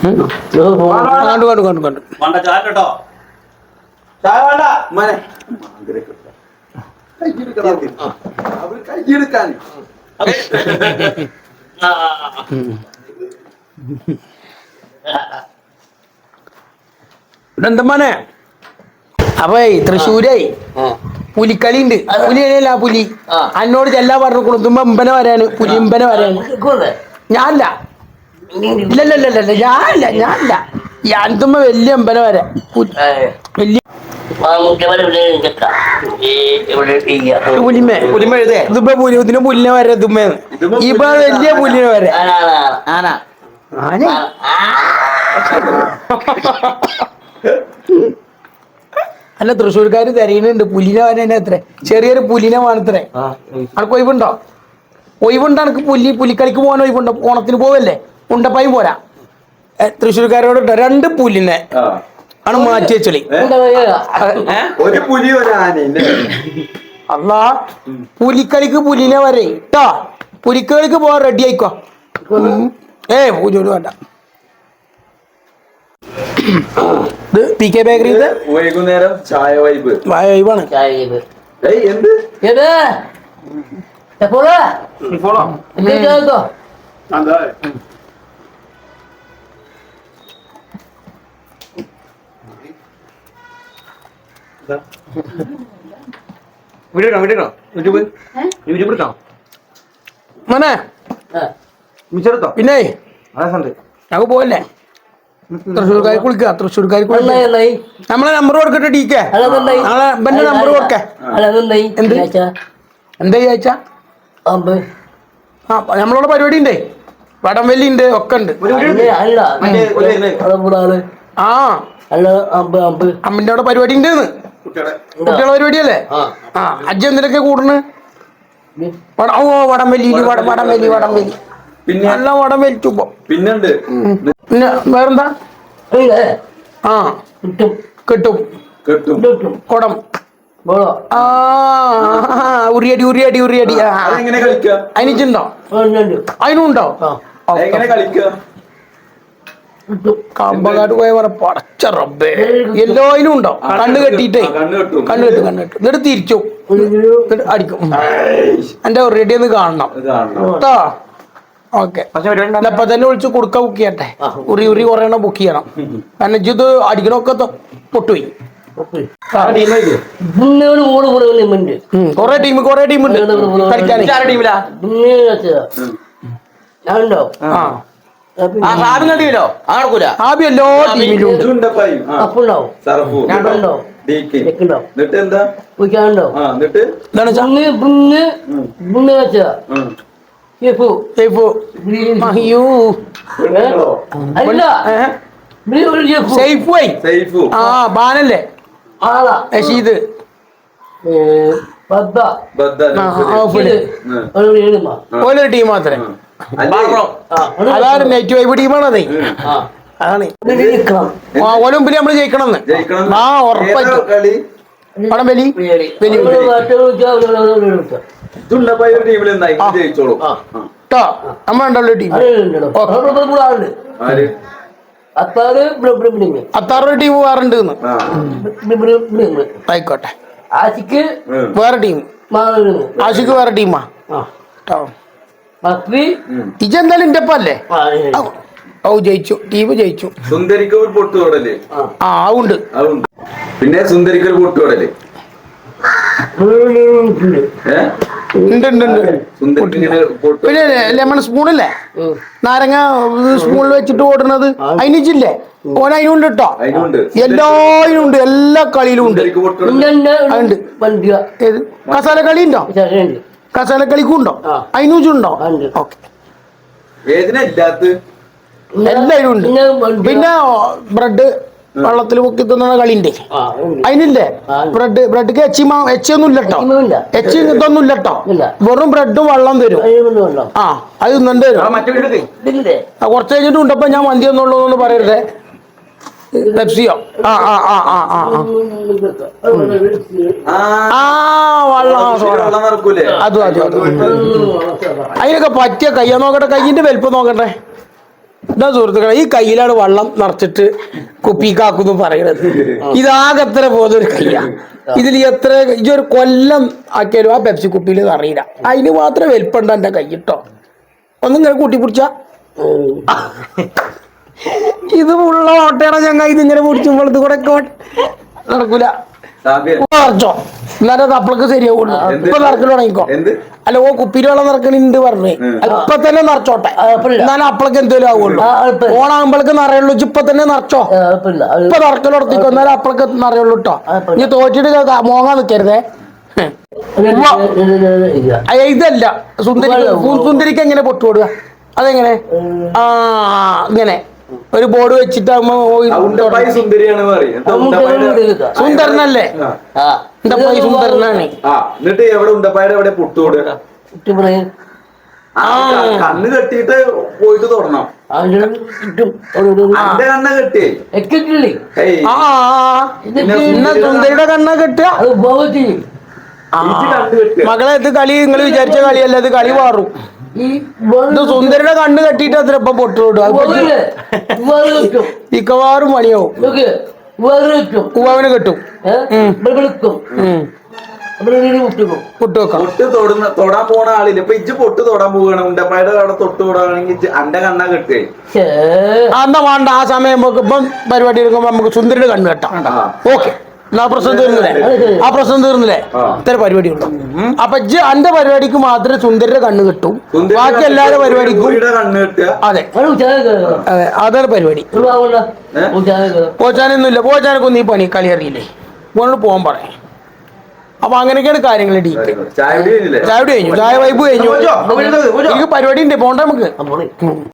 കണ്ടു ചായ കേട്ടോ ചായ വേണ്ട മനെ കൈയെടുക്കാൻ എന്തമ്മാനെ അപ്പൊ തൃശ്ശൂരേ പുലിക്കളി ഉണ്ട് പുലിയല്ല പുലി എന്നോട് ചെല്ലാ പറഞ്ഞു കൊടുത്തുമ്പോ ഇമ്പനെ വരാന് പുലി ഇമ്പനെ വരാന് ഞാനില്ല ഇല്ലല്ലല്ല ഞാനില്ല ഞാനെത്തുമ്പോ വലിയ ഇമ്പനെ വരാ വലിയ പുലിമേ ഇതിപ്പോ ഇതിന് പുലിനെ വരെ ഇതുമ്മേ ഇപ്പൊ വലിയ പുലിനെ വരെ അല്ല തൃശ്ശൂർക്കാര് തിരയുന്നുണ്ട് പുലിനെ വരാൻ എത്ര ചെറിയൊരു പുലിനെ വേണത്രേ അനക്ക് ഒഴിവുണ്ടോ എനിക്ക് പുലിക്കളിക്ക് പോകാൻ ഒഴിവുണ്ടോ ഓണത്തിന് പോവല്ലേ ഉണ്ടപ്പായും പോരാ തൃശ്ശൂർക്കാരോട് 2 പുലിനെ ആണ് മാറ്റി വെച്ചളി അല്ലാ പുലിക്കളിക്ക് പുലിനെ വരെ കേട്ടോ പുലിക്കളിക്ക് പോവാൻ റെഡി ആയിക്കോ പൂജോട് വേണ്ട ഇത് പി കെ ബേക്കറി വൈകുന്നേരം ചായ വൈബാണ് പിന്നെ ഞങ്ങൾക്ക് പോവല്ലേ തൃശ്ശൂർക്കാർ നമ്മളെ നമ്പർ കൊടുക്കട്ടെ ടീക്കെ നമ്മളെ നമ്പർ കൊടുക്കേ എന്താ ചോദിച്ചാ നമ്മളോട് പരിപാടി ഉണ്ടേ വടംവലി ഉണ്ട് ഒക്കെ ഉണ്ട് ആ അമ്മന്റെ അവിടെ പരിപാടി ഉണ്ട് കുട്ടികളെ പരിപാടിയല്ലേ ആ അജ്ജ എന്തിനൊക്കെ കൂടണ് വടംവലി പിന്നെ നല്ല വടം വലിച്ചുമ്പോ പിന്നെ വേറെന്താ ആ കിട്ടും കുടം ഉറിയടി അതിനുണ്ടോ അതിനുണ്ടോ കാമ്പകാട് പോയ പടച്ച റബ്ബേ എല്ലാതിനും ഉണ്ടോ കണ്ണ് കെട്ടിട്ടേ കണ്ണ് കെട്ടും എന്നിട്ട് തിരിച്ചു അടിക്കും എന്റെ റെഡി ഒന്ന് കാണണം കേട്ടോ ഓക്കെ ഇപ്പൊ തന്നെ വിളിച്ച് കൊടുക്ക ബുക്ക് ചെയ്യട്ടെ ഉറി കൊറേ ബുക്ക് ചെയ്യണം കാരണം ഇത് അടിക്കണൊക്കെ പൊട്ടുപോയി കൊറേ ടീം ഉണ്ട് കളിക്കാൻ ആബി എല്ലാ ടീമിലും ബാനല്ലേ റഷീദ് ഓലൊരു ടീം മാത്രമേ അതാണ് നെറ്റ് വൈബ് ടീമാണതേ അതാണ് ഓലമുമ്പിൽ നമ്മള് ജയിക്കണമെന്ന് ആ ഉറപ്പായിട്ടും വടംവലി നമ്മളുണ്ടല്ലോ ടീം അത്താറ് ടീം വേറുണ്ട് ആയിക്കോട്ടെ ആഷിക്ക് വേറെ ടീം ആഷിക്ക് വേറെ ടീമാ ഇജെന്തായാലും എന്റെ ഒപ്പം അല്ലേ ജയിച്ചു ടീം ജയിച്ചു സുന്ദരിക്ക് പൊട്ടുകൂടല്ലേ ആ ഉണ്ട് പിന്നെ സുന്ദരിക്ക് പൊട്ടുകൂടല്ലേ പിന്നെ ലെമൺ സ്പൂണല്ലേ നാരങ്ങ സ്പൂണിൽ വെച്ചിട്ട് ഓടുന്നത് അതിനിച്ചില്ലേ ഓൻ അതിനുണ്ട് കേട്ടോ എല്ലാതിനും ഉണ്ട് എല്ലാ കളിയിലും ഉണ്ട് ഏത് കസാല കളി ഉണ്ടോ കസാല കളിക്കും ഉണ്ടോ അതിനുണ്ടോ ഓക്കെ എല്ലാവരും ഉണ്ട് പിന്നെ ബ്രെഡ് വെള്ളത്തിൽ മുക്കി തിന്നുന്ന കളിണ്ടേ അതിനില്ലേ ബ്രെഡ് എച്ചൊന്നും ഇല്ലട്ടോ ഇതൊന്നും ഇല്ലട്ടോ വെറും ബ്രെഡും വെള്ളം തരും ആ അത് തിന്നണ്ട് തരും കുറച്ച് കഴിഞ്ഞിട്ട് ഉണ്ടപ്പോ ഞാൻ മന്തി ഒന്നുള്ളൂ പറയരുതേ പെപ്സിയോ അതും അതിനൊക്കെ പറ്റിയ കയ്യാ നോക്കട്ടെ കയ്യിന്റെ വലിപ്പം നോക്കട്ടെ എന്താ സുഹൃത്തുക്കളെ, ഈ കയ്യിലാണ് വെള്ളം നിറച്ചിട്ട് കുപ്പിക്കാക്കുന്നു പറയണത്. ഇതാകെ എത്ര പോകുന്നൊരു കയ്യാ. ഇതിൽ എത്ര ഇതൊരു കൊല്ലം ആക്കിയാലും ആ പെപ്സി കുപ്പിയിൽ അറിയില്ല. അതിന് മാത്രം വലിപ്പുണ്ട് എന്റെ കൈ കേട്ടോ. ഒന്നും ഇങ്ങനെ കൂട്ടിപ്പിടിച്ച ഇത് ഉള്ള ഓട്ടയുടെ ചങ്ങ ഇതിങ്ങനെ പിടിച്ചുമ്പോൾ ഇത് കൂടെ നടക്കൂല. നിറച്ചോ എന്നാലും അപ്പളക്ക് ശരിയാവുള്ളൂ. ഇപ്പൊ നിറക്കൽ തുടങ്ങിക്കോ. അല്ല ഓ കുപ്പിയിൽ വെള്ളം നിറക്കണുണ്ട് പറഞ്ഞേ. ഇപ്പൊ തന്നെ നിറച്ചോട്ടെ, എന്നാലും അപ്പളക്ക് എന്തേലും ആവുള്ളൂ. ഓണാകുമ്പോഴേക്ക് നിറയുള്ളൂ. ഇപ്പൊ തന്നെ നിറച്ചോ. ഇപ്പൊ നിറക്കൽ നടത്തിക്കോ, എന്നാലും അപ്പളക്ക് നിറയുള്ളൂ കേട്ടോ. ഇനി തോറ്റിട്ട് മോങ്ങാൻ നിൽക്കരുതേ. ഇതല്ല സുന്ദരിക്ക് എങ്ങനെ പൊട്ടുകൊടുക? അതെങ്ങനെ? ആ ഇങ്ങനെ ഒരു ബോർഡ് വെച്ചിട്ടാകുമ്പോ സുന്ദരനല്ലേ? സുന്ദരനാണ്. എന്നിട്ട് എവിടെ ഉണ്ടപ്പായുടെ എവിടെ പൊട്ടുകൊടുക? കണ്ണ് കെട്ടിയിട്ട് പോയിട്ട് തുടങ്ങണം. എന്റെ കണ്ണ് കെട്ടിയേ സുന്ദരിയുടെ കണ്ണ് കെട്ടുക. മകളെ ഇത് കളി നിങ്ങൾ വിചാരിച്ച കളിയല്ല, ഇത് കളി മാറും. ഇത് സുന്ദരിയുടെ കണ്ണ് കെട്ടിയിട്ട് അത്ര ഇപ്പം പൊട്ടുകൊടും. മിക്കവാറും പണിയാവും. ഉവാവിന് കെട്ടും. തൊടാൻ പോണ ആളില്ല. ഇപ്പൊ ഇജ്ജ് പൊട്ട് തൊടാൻ പോവുകയാണ്. ഉണ്ടപ്പായുടെ അവിടെ തൊട്ട് തൊടാണെങ്കിൽ അന്റെ കണ്ണാ കെട്ടേ. അന്നാ വേണ്ട. ആ സമയം നമുക്ക് ഇപ്പം പരിപാടി എടുക്കുമ്പോ നമുക്ക് സുന്ദരിയുടെ കണ്ണ് കെട്ടാം. ഓക്കെ, ആ പ്രശ്നം തീർന്നില്ലേ? ആ പ്രശ്നം തീർന്നില്ലേ? ഇത്ര പരിപാടി ഉണ്ടോ? അപ്പൊ എന്റെ പരിപാടിക്ക് മാത്രമേ സുന്ദരിയുടെ കണ്ണ് കിട്ടും. ബാക്കി എല്ലാവരുടെ പരിപാടിക്കും അതെ അതെ അതാണ് പരിപാടി. പോച്ചാനൊന്നുമില്ല. പോച്ചാനൊക്കെ ഒന്നും ഈ പണി കളി അറിയില്ലേ? മോനോട് പോകാൻ പറയാം. അപ്പൊ അങ്ങനെയൊക്കെയാണ് കാര്യങ്ങൾ. ചായ കഴിഞ്ഞു, ചായ വൈബ് കഴിഞ്ഞു. എനിക്ക് പരിപാടി ഉണ്ട്, പോണ്ട നമുക്ക്.